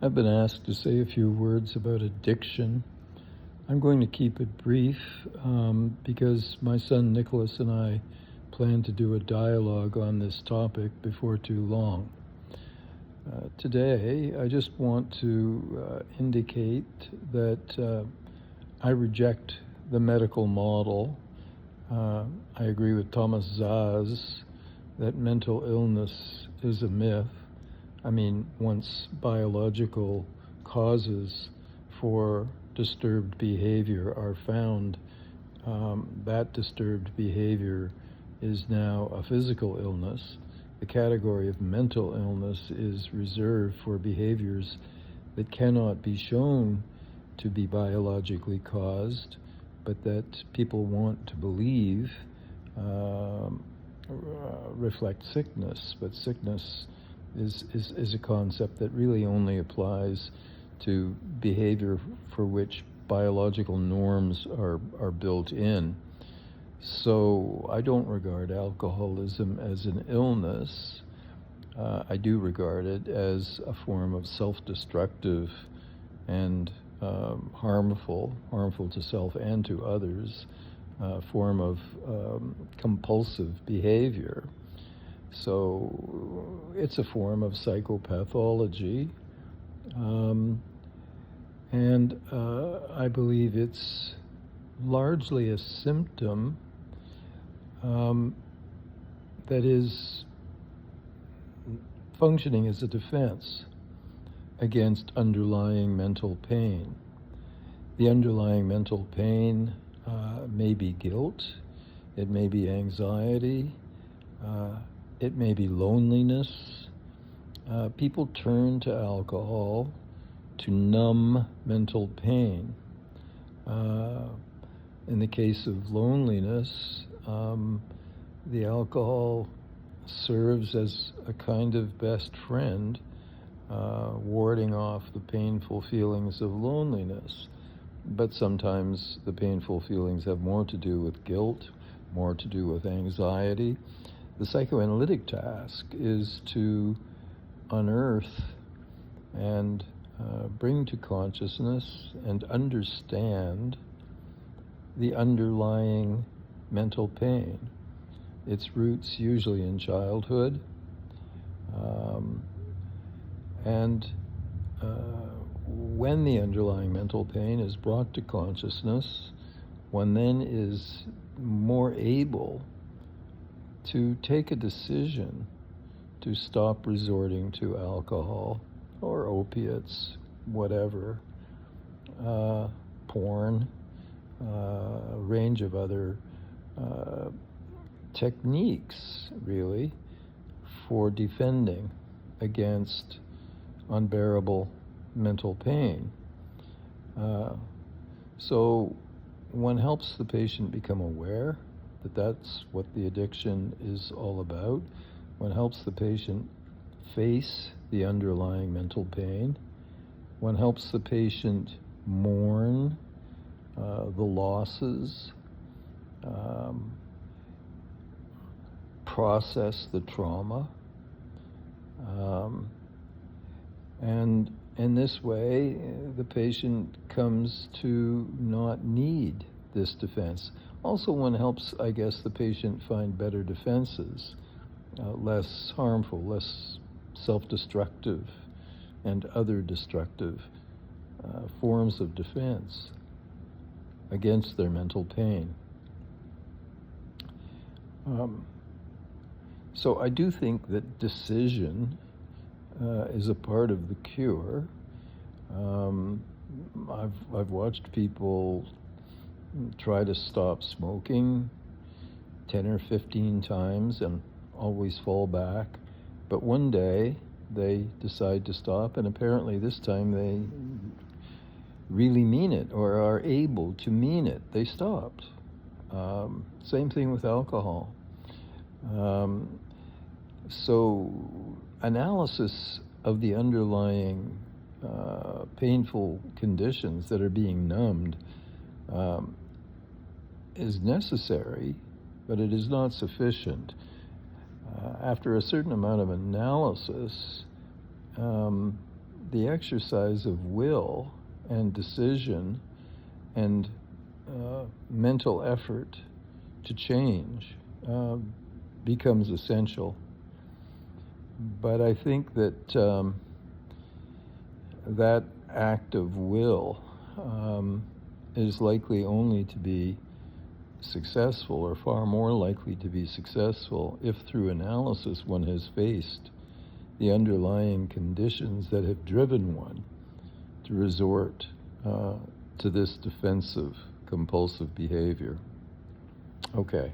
I've been asked to say a few words about addiction. I'm going to keep it brief because my son Nicholas and I plan to do a dialogue on this topic before too long. Today, I just want to indicate that I reject the medical model. I agree with Thomas Szasz that mental illness is a myth. Once biological causes for disturbed behavior are found, that disturbed behavior is now a physical illness. The category of mental illness is reserved for behaviors that cannot be shown to be biologically caused, but that people want to believe reflect sickness. But sickness is a concept that really only applies to behavior for which biological norms are built in. So I don't regard alcoholism as an illness. I do regard it as a form of self-destructive and harmful to self and to others, form of compulsive behavior. So it's a form of psychopathology, and I believe it's largely a symptom that is functioning as a defense against underlying mental pain. The underlying mental pain may be guilt, it may be anxiety, it may be loneliness. People turn to alcohol to numb mental pain. In the case of loneliness, the alcohol serves as a kind of best friend, warding off the painful feelings of loneliness. But sometimes the painful feelings have more to do with guilt, more to do with anxiety. The psychoanalytic task is to unearth and bring to consciousness and understand the underlying mental pain. Its roots usually in childhood, and when the underlying mental pain is brought to consciousness, one then is more able to take a decision to stop resorting to alcohol or opiates, whatever, porn, a range of other techniques, really, for defending against unbearable mental pain. So one helps the patient become aware that that's what the addiction is all about. One helps the patient face the underlying mental pain. One helps the patient mourn the losses, process the trauma, and in this way, the patient comes to not need this defense. Also, one helps, I guess, the patient find better defenses, less harmful, less self-destructive, and other destructive forms of defense against their mental pain. So I do think that decision is a part of the cure. I've watched people try to stop smoking 10 or 15 times and always fall back. But one day they decide to stop, and apparently this time they really mean it or are able to mean it. They stopped. Same thing with alcohol. So analysis of the underlying painful conditions that are being numbed is necessary, but it is not sufficient. After a certain amount of analysis, the exercise of will and decision and mental effort to change becomes essential. But I think that that act of will is likely only to be successful, or far more likely to be successful, if through analysis one has faced the underlying conditions that have driven one to resort to this defensive, compulsive behavior. Okay.